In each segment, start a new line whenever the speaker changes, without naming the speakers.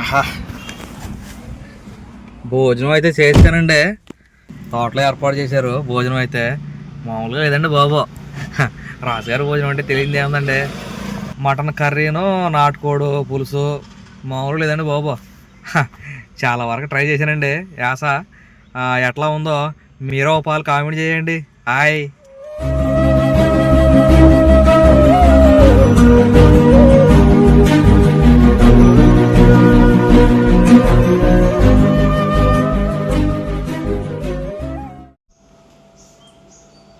ఆహా, భోజనం అయితే చేస్తానండి. తోటలో ఏర్పాటు చేశారు భోజనం అయితే. మామూలుగా లేదండి బాబు. రాజుగారి భోజనం అంటే తెలియదు ఏముందండి. మటన్ కర్రీను, నాటుకోడు పులుసు. మామూలుగా లేదండి బాబు. చాలా వరకు ట్రై చేశానండి. యాస ఎట్లా ఉందో మీరే ఒక పాలు కామెంట్ చేయండి. హాయ్.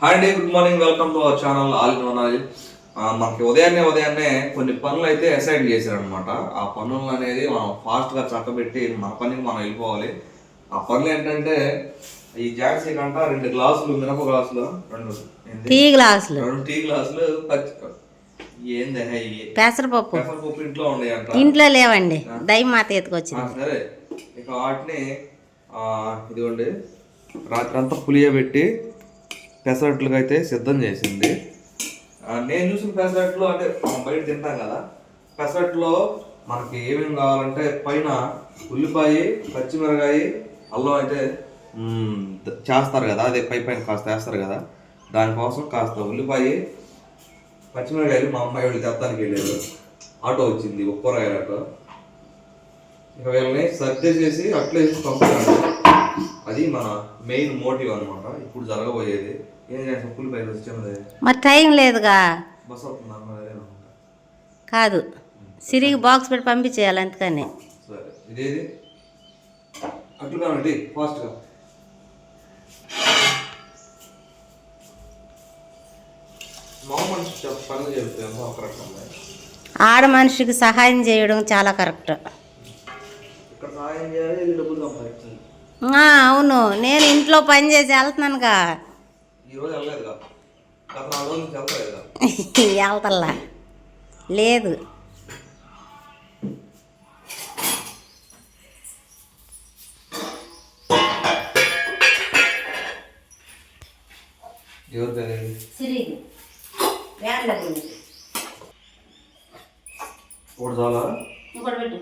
హాయ్ అండి, good morning, welcome to our channel all in one oil. మనకి ఉదయాన్నే కొన్ని పనులు అయితే అసైన్ చేశారనమాట. ఆ పనులు అనేది మనం ఫాస్ట్గా చక్కబెట్టి మన పనికి మనం వెళ్ళిపోవాలి. ఆ పనులు ఏంటంటే ఈ జాగ్సీ కంట 2 గ్లాసులు మినప గ్లాసులు, 2 టీ గ్లాసులు ఏంది
పెసరపప్పు
ఇంట్లో ఉన్నాయంట.
ఇంట్లో లేవండి, దైవమాత ఎత్తుకొచ్చింది.
సరే, ఇక వాటిని ఇదిగోండి రాత్రి అంతా పులియబెట్టి పెసరట్లుగా అయితే సిద్ధం చేసింది. నేను చూసిన పెసరట్లు అంటే మనం బయట తింటాం కదా, పెసరట్లో మనకి ఏమేమి కావాలంటే పైన ఉల్లిపాయ, పచ్చిమిరకాయ, అల్లం అయితే చేస్తారు కదా, అదే పైన కాస్త వేస్తారు కదా. దానికోసం కాస్త ఉల్లిపాయ, పచ్చిమిరకాయలు మా అమ్మాయి వాళ్ళు తెత్తానికి వెళ్ళారు. ఆటో వచ్చింది, కూరగాయల ఆటో. ఇక వీళ్ళని సర్దేసేసి అట్లేసి పంపుతాను. అది మన మెయిన్ మోటివ్ అనమాట ఇప్పుడు జరగబోయేది. ఏం చేస్తాం, పులిపాయ వచ్చినది
మరి టైం లేదుగా.
బస్ అవుతుందా?
కాదు, సిరికి బాక్స్ పెట్టి పంపించేయాలి అందుకని.
సరే, ఇదేది అట్లు కావండి ఫాస్ట్గా. పనులు చెప్తాను ఒక రకంగా.
ఆడ మనిషికి సహాయం చేయడం చాలా కరెక్ట్.
ఇక్కడ సహాయం చేయాలి, డబ్బులు సంపాదించాలి.
అవును, నేను ఇంట్లో పని చేసి వెళ్తున్నానుగా.
ఈరోజు వెళ్ళలేదుగా, గత 4 రోజుల నుంచి వెళ్తలేదుగా.
వెళ్తల్లా లేదు.
ఎవరు తెలియదు ఒకటి చాలా
ఇంకోటి పెట్టు.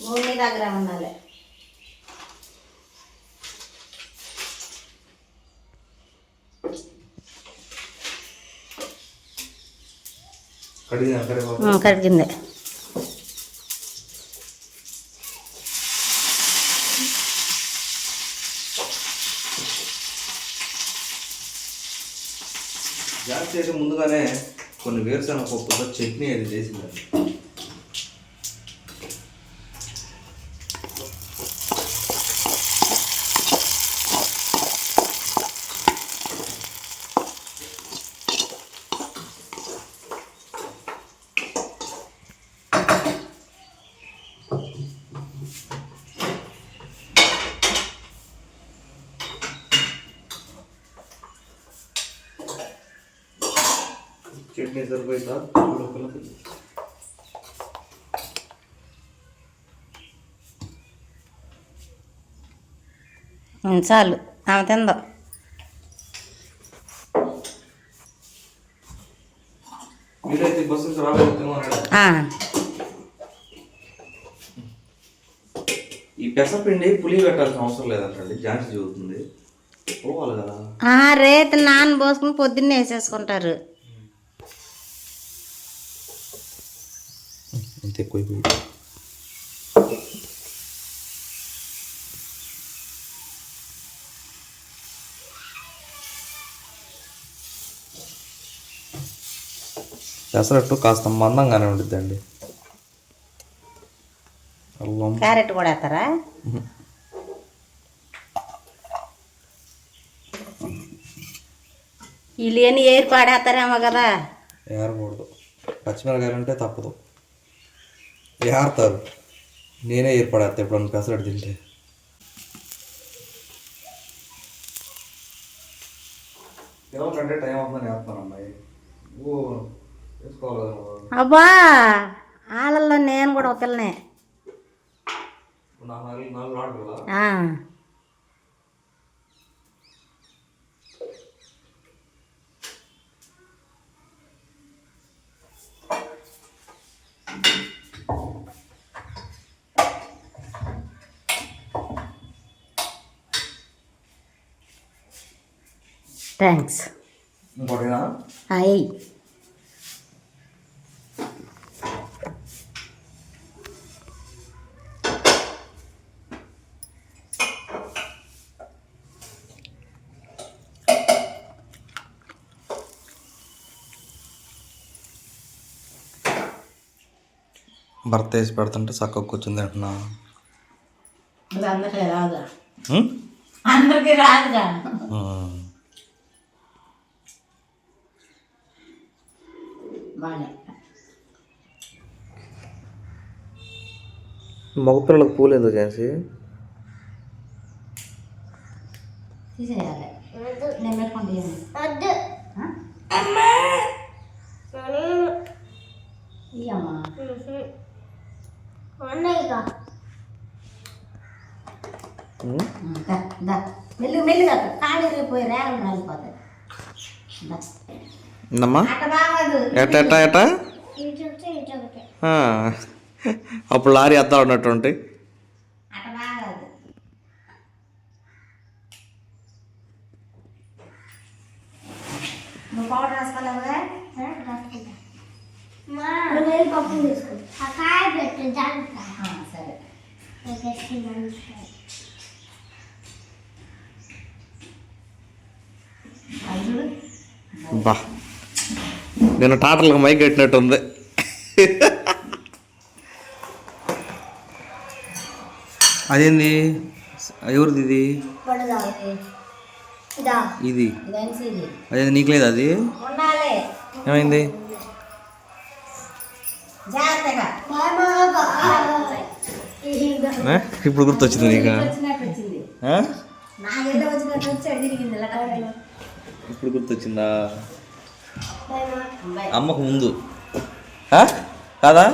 భూమి దగ్గర ఉండాలి. కడిగింది.
జాగ్రత్త అయితే ముందుగానే కొన్ని వేరుశనగ పప్పుతో చట్నీ అది చేసిందండి. చట్నీ సరిపోయిందా?
చాలు, ఆమె తిందో.
మీరైతే బస్సు రాలేదు. ఈ పెసరపిండి పులి పెట్టాల్సిన అవసరం లేదంటండి, ఝాన్సీ చదువుతుంది. పోవాలి కదా.
రేపు నాన్న పోసుకుని పొద్దున్నే వేసేసుకుంటారు.
అంతే ఎక్కువ పెసరట్టు కాస్త మందంగానే ఉండిద్దండి.
క్యారెట్ కూడా వేస్తారా? వీళ్ళు ఎన్ని ఏరు పాడేస్తారేమో కదా.
ఏరకూడదు, పచ్చిమిరకాయలు అంటే తప్పదు, ఏరుతారు. నేనే ఏర్పడేస్తా ఇప్పుడు పెసరట్టు తింటే. పిల్లలకంటే టైం అవుతుందని వేస్తాను అమ్మాయి.
అబ్బా, వాళ్ళల్లో నేను కూడా ఒక పిల్లనే.
నాలుగు రాడు కదా.
ఆ. థ్యాంక్స్.
ఇంకోటినా?
అయ్యి
భర్త వేసి పెడుతుంటే చక్కగా కూర్చుంది అంటున్నా.
అందరికీ రాదుగా, అందరికీ రాదుగా.
మగపిల్లలకు పూలు ఎందుకు చేసి
తీసేయాలి. నేను పెట్టుకుంటాను. ఇయ్యమ్మా. మెల్లి మెల్లిగా కాడి పోయి రేగలు రాలిపోతాయి. అట్ట బాగదు.
ఎట్ట అప్పుడు లారీ అద్దా ఉన్నట్టుంటే
అట్ట బాగదు. నువ్వు పౌడర్ రాసుకోలేవుగా?
పప్పు తీసుకుంటా
సరే.
బా నేను టాటర్లకు మైక్ కట్టినట్టుంది. అదేంది? ఎవరిది ఇది? ఇది అదేంది? నీకు లేదు అది? ఏమైంది? ఇప్పుడు గుర్తొచ్చింది నీకు? ఇప్పుడు గుర్తొచ్చిందా? అమ్మకు ముందు కాదా?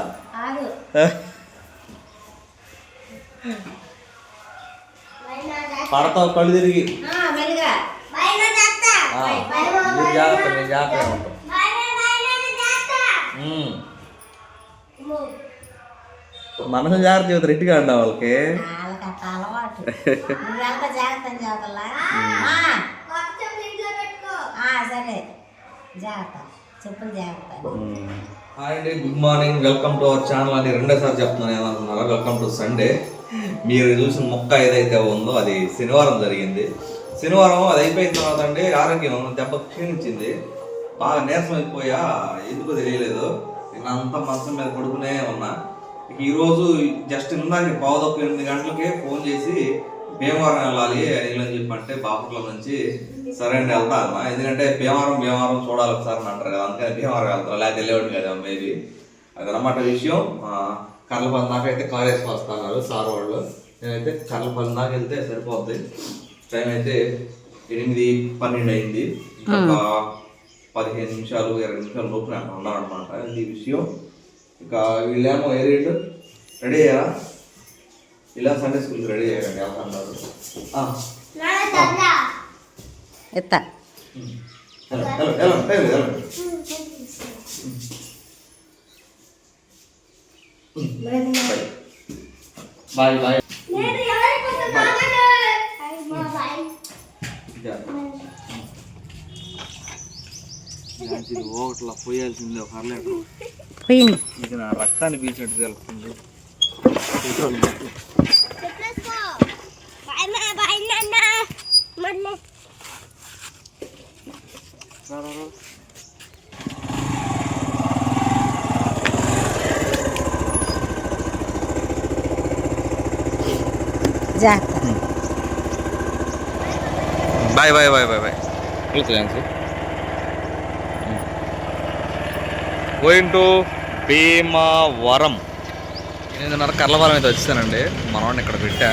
పడతావు కళ్ళు తిరిగి. జాగ్రత్త, నేను జాగ్రత్తగా ఉంటాం. మనసు జాగ్రత్త చెబుతారు ఇంటికి ఆడిన వాళ్ళకి.
అలవాటు. జాగ్రత్త చదవాలా? సరే జాగ్రత్త, చెప్పులు జాగ్రత్త.
హాయ్ అండి, good morning, welcome to our channel అని రెండోసారి చెప్తున్నాను. ఏమనుకున్నారా? Welcome to Sunday. మీరు చూసిన మొక్క ఏదైతే ఉందో అది శనివారం జరిగింది. శనివారం అది అయిపోయిన తర్వాత అండి ఆరోగ్యం దెబ్బ క్షీణించింది. బాగా నీరసం అయిపోయా, ఎందుకో తెలియలేదు. అంతా మంచం మీద పడుకునే ఉన్నా. ఈరోజు జస్ట్ ఇందాక 7:08 గంటలకే ఫోన్ చేసి భీమవరం వెళ్ళాలి అని చెప్పంటే బాపట్ల నుంచి సరే అండి వెళ్తా అన్నా. ఎందుకంటే భీమవరం చూడాలి ఒకసారి అంటారు కదా, అందుకని భీమవరం వెళ్తారు, లేకపోతే వెళ్ళేవాడు కదా మేబీ. అదనమాట విషయం. కర్లపల్లి దాకా అయితే కార్ వేసుకొని వస్తున్నారు సార్ వాళ్ళు. నేనైతే కర్లపల్లి దాకా వెళ్తే సరిపోద్ది. టైం అయితే 8:12 అయింది. ఒక 15 నిమిషాలు 20 నిమిషాల లోపు నేను ఉన్నాను అనమాట. ఇది విషయం. ఇక వీళ్ళేమో ఏరియడ్ రెడీ అయ్యారా? ఇలా సండే స్కూల్కి రెడీ అయ్యారండి. అన్నారు
ఎత్త
బాయ్ బాయ్. ఒకట్లా పోయాల్సింది ఒక అరలేదు
పోయింది.
ఇది నా రక్తాన్ని పీల్చినట్టు తెలుస్తుంది. Bye bye bye bye bye. Going to Bhimavaram. 8:30 Karlavaram అయితే వచ్చేసానండి. మనవాడిని ఇక్కడ పెట్టా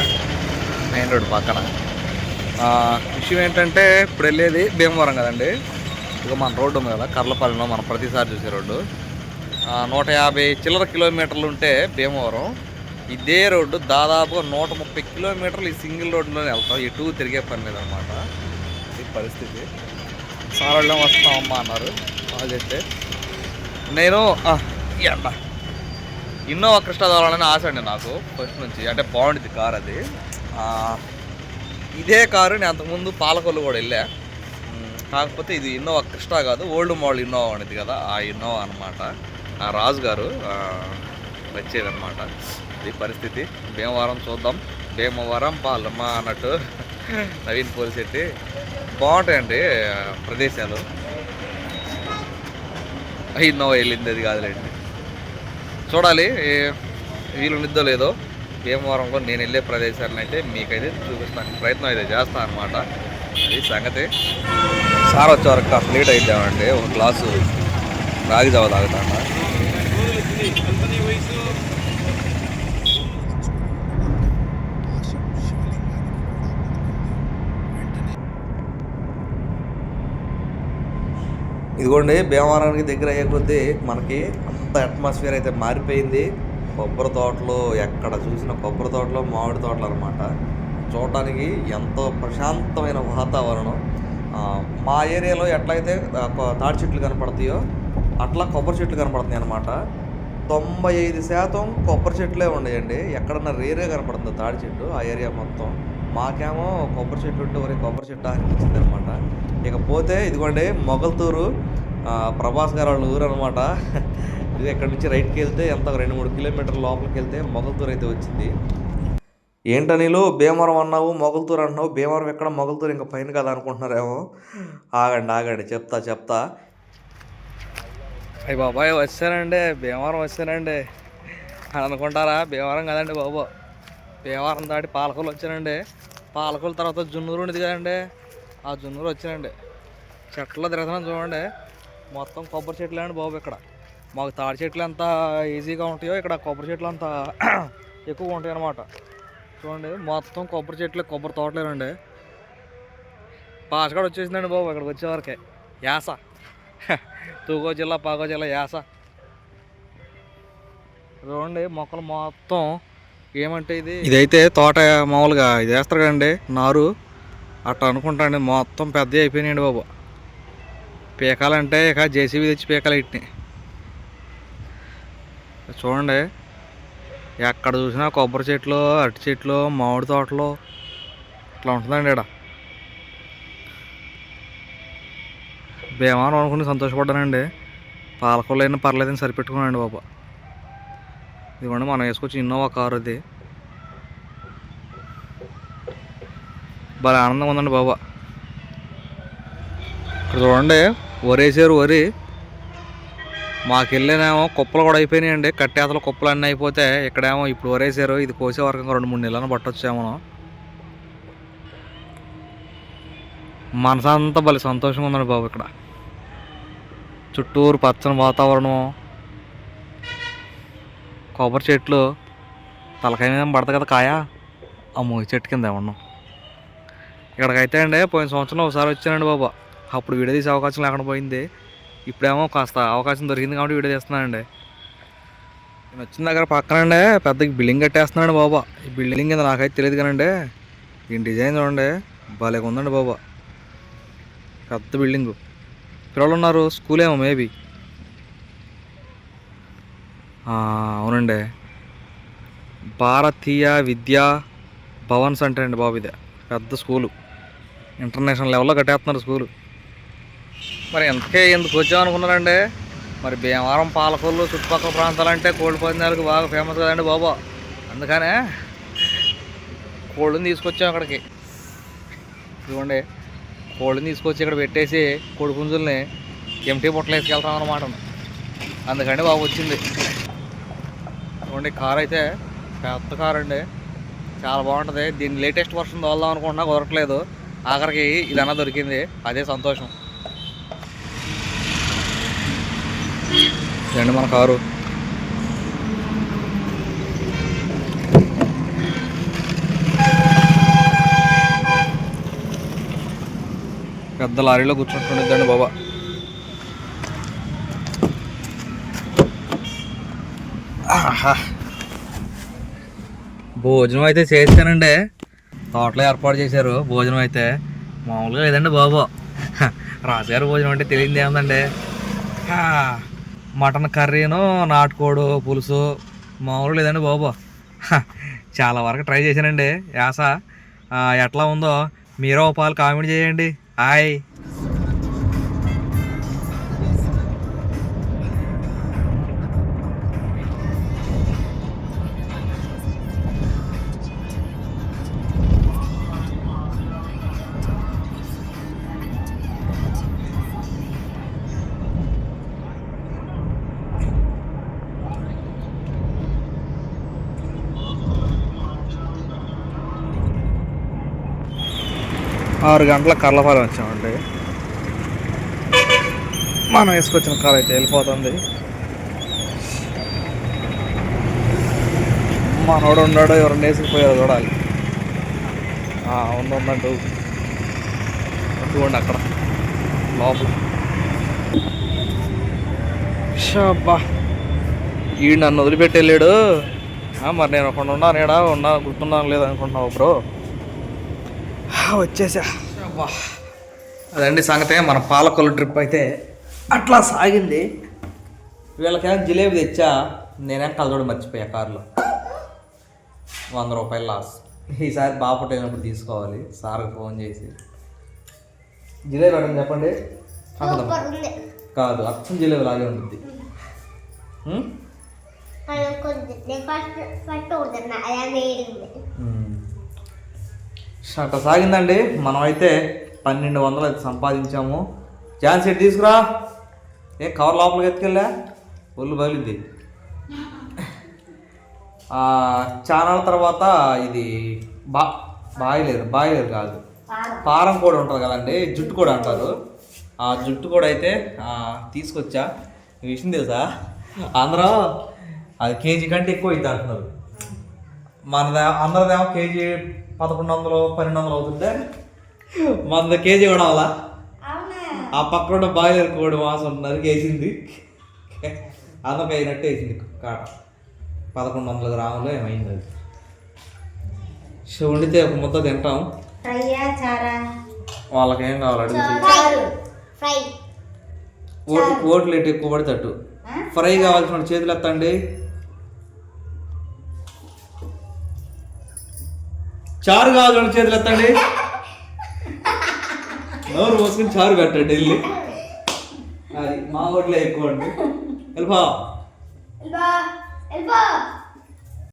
మెయిన్ రోడ్ పక్కన. విషయం ఏంటంటే ఇప్పుడు వెళ్ళేది భీమవరం కదండి. ఇక మన రోడ్డు ఉంది కదా కర్లపల్లిలో, మనం ప్రతిసారి చూసే రోడ్డు. 150 చిల్లర కిలోమీటర్లు ఉంటే భీమవరం. ఇదే రోడ్డు దాదాపుగా 130 కిలోమీటర్లు ఈ సింగిల్ రోడ్లోనే వెళ్తాం, ఎటు తిరిగే పని లేదనమాట. ఈ పరిస్థితి. సార్ వాళ్ళే వస్తామమ్మా అన్నారు వాళ్ళు చెప్తే. నేను ఎండ ఇన్నోవా కృష్ణ తోలాలని ఆశ అండి నాకు ఫస్ట్ నుంచి, అంటే బాగుంటుంది కార్ అది. ఇదే కారు నేను అంతకుముందు పాలకొల్లు కూడా వెళ్ళా, కాకపోతే ఇది ఇన్నోవా కృష్ణ కాదు, ఓల్డ్ మోడల్ ఇన్నోవా అనేది కదా, ఆ ఇన్నోవా అనమాట. ఆ రాజు గారు వచ్చేదన్నమాట. ఇది పరిస్థితి. భీమవరం చూద్దాం, భీమవరం పాలమ్మ అన్నట్టు నవీన్ పోలిశెట్టి. బాగుంటాయండి ప్రదేశాలు. ఇన్నోవా వెళ్ళింది అది కాదులేండి, చూడాలి వీలు నిద్దో లేదో. భీమవరంలో నేను వెళ్ళే ప్రదేశాలను అయితే మీకైతే చూపిస్తాను, ప్రయత్నం అయితే చేస్తాను అనమాట. అది సంగతి. సార్ వచ్చే వరకు కాస్త లేట్ అయిద్దామండి, ఒక గ్లాసు రాగి జావ తాగుతాను. ఇదిగోండి భీమవరానికి దగ్గర అయ్యే కొద్దీ మనకి అంత అట్మాస్ఫియర్ అయితే మారిపోయింది. కొబ్బరి తోటలు, ఎక్కడ చూసిన కొబ్బరి తోటలు, మామిడి తోటలు అనమాట. చూడటానికి ఎంతో ప్రశాంతమైన వాతావరణం. మా ఏరియాలో ఎట్లయితే తాడి చెట్లు కనపడతాయో అట్లా కొబ్బరి చెట్లు కనపడుతున్నాయి అనమాట. 95% కొబ్బరి చెట్లే ఉన్నాయండి, ఎక్కడన్నా రేరే కనపడుతుంది తాడి చెట్టు ఆ ఏరియా మొత్తం. మాకేమో కొబ్బరి చెట్లు ఉంటే వరకు కొబ్బరి చెట్టు అనిపించింది అనమాట. ఇకపోతే ఇదిగోండి మొగల్తూరు, ప్రభాస్ గారు వాళ్ళ ఊరు అనమాట. ఇది ఇక్కడ నుంచి రైట్కి వెళ్తే ఎంత 2-3 కిలోమీటర్ల లోపలికి వెళ్తే మొగల్తూరు అయితే వచ్చింది. ఏంటనిలో భీమవరం అన్నావు మొగల్తూరు అంటున్నావు, భీమవరం ఎక్కడ మొగల్తూరు ఇంకా పైన కదా అనుకుంటున్నారేమో. ఆగండి చెప్తా. అయ్యి బాబాయ్ వచ్చానండి, భీమవరం వచ్చానండి అని అనుకుంటారా? భీమవరం కదండి బాబు, భీమవరం దాటి పాలకొల్లు వచ్చానండి. పాలకొల్లు తర్వాత జున్నూరు ఉండేది కదండి, ఆ జున్నూరు వచ్చానండి. చెట్లు తిరుగుతున్నాను చూడండి, మొత్తం కొబ్బరి చెట్లు అండి బాబు. ఇక్కడ మాకు తాడి చెట్లు ఎంత ఈజీగా ఉంటాయో ఇక్కడ కొబ్బరి చెట్లు అంత ఎక్కువగా ఉంటాయి అన్నమాట. చూడండి మొత్తం కొబ్బరి చెట్లు, కొబ్బరి తోటలేనండి. పాసగాడు వచ్చేసిందండి బాబు ఇక్కడికి వచ్చేవరకే. యాస తూగో జిల్లా, పాగో జిల్లా యాస. చూడండి మొక్కలు మొత్తం ఏమంటే ఇదైతే తోట మామూలుగా ఇది వేస్తారు కదండి నారు, అట్లా అనుకుంటాండి. మొత్తం పెద్ద అయిపోయినాయండి బాబు. పీకాలంటే ఇక జేసీబీ తెచ్చి పీకాలి వీటిని. చూడండి ఎక్కడ చూసినా కొబ్బరి చెట్లు, అరటి చెట్లు, మామిడి తోటలు ఇట్లా ఉంటుందండి ఇక్కడ. భీమవరం అనుకుని సంతోషపడ్డానండి, పాలకొల్లు అయినా పర్లేదని సరిపెట్టుకున్నానండి బాబు. ఇదిగోండి మనం వేసుకొచ్చి ఇన్నోవా కారు, అది భలే ఆనందంగా ఉందండి బాబా. ఇక్కడ చూడండి వరేసారు, వరి మాకెళ్ళేనేమో కుప్పలు కూడా అయిపోయినాయండి. కట్టేతలు కుప్పలు అన్నీ అయిపోతే ఇక్కడేమో ఇప్పుడు వరేసారు. ఇది కోసే వరకు 2-3 నెలలను పట్టొచ్చాము. మనసంతా భలే సంతోషంగా ఉందండి బాబు. ఇక్కడ చుట్టూరు పచ్చని వాతావరణం, కొబ్బరి చెట్లు, తలకాయ మీద పడతా కదా కాయ, అమ్మో ఈ చెట్టు కింద ఏమన్నా. ఇక్కడికైతే అండి పోయిన సంవత్సరం ఒకసారి వచ్చానండి బాబా, అప్పుడు వీడియో తీసే అవకాశం లేకుండా పోయింది. ఇప్పుడేమో కాస్త అవకాశం దొరికింది కాబట్టి వీడియో తీస్తున్నానండి. నేను వచ్చిన దగ్గర పక్కనండి పెద్ద బిల్డింగ్ కట్టేస్తున్నానండి బాబా. ఈ బిల్డింగ్ కింద నాకైతే తెలియదు కానండి, దీని డిజైన్ చూడండి భలేగా ఉందండి బాబా. పెద్ద బిల్డింగు, పిల్లలు ఉన్నారు, స్కూల్ ఏమో మేబీ. అవునండి, భారతీయ విద్యా భవన్స్ అంటారండి బాబు. ఇదే పెద్ద స్కూలు, ఇంటర్నేషనల్ లెవెల్లో కట్టేస్తున్నారు స్కూలు. మరి ఎంతకే ఎందుకు వచ్చామనుకున్నారండి? మరి భీమవరం, పాలకొల్లు చుట్టుపక్కల ప్రాంతాలంటే కోళ్ళ పందాలకు బాగా ఫేమస్ కదండి బాబా. అందుకనే కోళ్ళని తీసుకొచ్చాం అక్కడికి. ఇదిగోండి కోళ్ళని తీసుకొచ్చి ఇక్కడ పెట్టేసి కోడి పుంజుల్ని ఎంటీ బుట్టలు వేసుకెళ్తాం అన్నమాట. అందుకని బాబు వచ్చింది. ఇదిగోండి కార్ అయితే పెద్ద కార్ అండి, చాలా బాగుంటుంది. దీన్ని లేటెస్ట్ వర్షన్ తోలుదాం అనుకుంటున్నా, కుదరట్లేదు. ఆఖరికి ఇదన్నా దొరికింది, అదే సంతోషం. ఇదండి మన కారు. పెద్ద లారీలో కూర్చుంటుందండి బాబా. భోజనం అయితే చేస్తానండి. తోటలో ఏర్పాటు చేశారు భోజనం అయితే. మామూలుగా లేదండి బాబు. రాజుగారి భోజనం అంటే తెలియదు ఏముందండి. మటన్ కర్రీను నాటుకోడు పులుసు మామూలుగా లేదండి బాబు. చాలా వరకు ట్రై చేశానండి. యాస ఎట్లా ఉందో మీరే ఒక పాలు కామెంట్ చేయండి. హాయ్. ఆరు గంటల కర్లపాలెం వచ్చామండి. మనం వేసుకొచ్చిన కార్ అయితే వెళ్ళిపోతుంది. మనోడు ఉన్నాడో ఎవరు వేసుకుపోయారో చూడాలి. ఉందంటూ చూడండి అక్కడ లోపల. షబ్బా ఈ నన్ను వదిలిపెట్టి వెళ్ళాడు. మరి నేను ఒకడు ఉన్నా గుర్తున్నాను లేదనుకుంటున్నావు బ్రో. వచ్చేసా. అదండి సంగతే. మన పాలకొల్లు ట్రిప్ అయితే అట్లా సాగింది. వీళ్ళకేమో జిలేబీ తెచ్చా, నేనేం కలదోడు మర్చిపోయా కారులో. 100 రూపాయలు లాస్. ఈసారి బాపట్ అయినప్పుడు తీసుకోవాలి. సార్కి ఫోన్ చేసి జిలేబీ అడగని చెప్పండి. కాదు అచ్చం జిలేబీ లాగే ఉంటుంది. అట్లా సాగిందండి. మనమైతే 1200 అయితే సంపాదించాము. ఛాన్స్ సెట్ తీసుకురా. కవర్ లోపలికి ఎత్తుకెళ్ళా ఒళ్ళు బలింది. ఛానల్ తర్వాత ఇది బాయిలేరు కాదు, పారం కూడా ఉంటుంది కదండి, జుట్టు కూడా అంటారు. ఆ జుట్టు కూడా అయితే తీసుకొచ్చా. ఈ విషయం తెలుసా, అందరూ అది కేజీ కంటే ఎక్కువ అవుతుంది అంటున్నారు. అందరిదేమో కేజీ 1100 1200 అవుతుంటే మనది కేజీ కూడా అవ్వాలా. ఆ పక్కన బాయిలర్ కోడి మాసం నరికేసింది, అందరికి అయినట్టు వేసింది కాట. 1100 గ్రాములు ఏమైంది అది. వండితే ఒక ముద్ద తింటాం. వాళ్ళకేం కావాలి అడుగుతుంది. ఓట్లు ఎటు ఎక్కువ పడితేట్టు ఫ్రై కావాల్సిన చేతులు ఎత్తండి. చారు కావాల్సిన చేతులు ఎత్తండి. నోరు మోసుకుని చారు కట్టండి వెళ్ళి. అది మా ఓట్లే ఎక్కువ అండి. వెళ్ళిపో.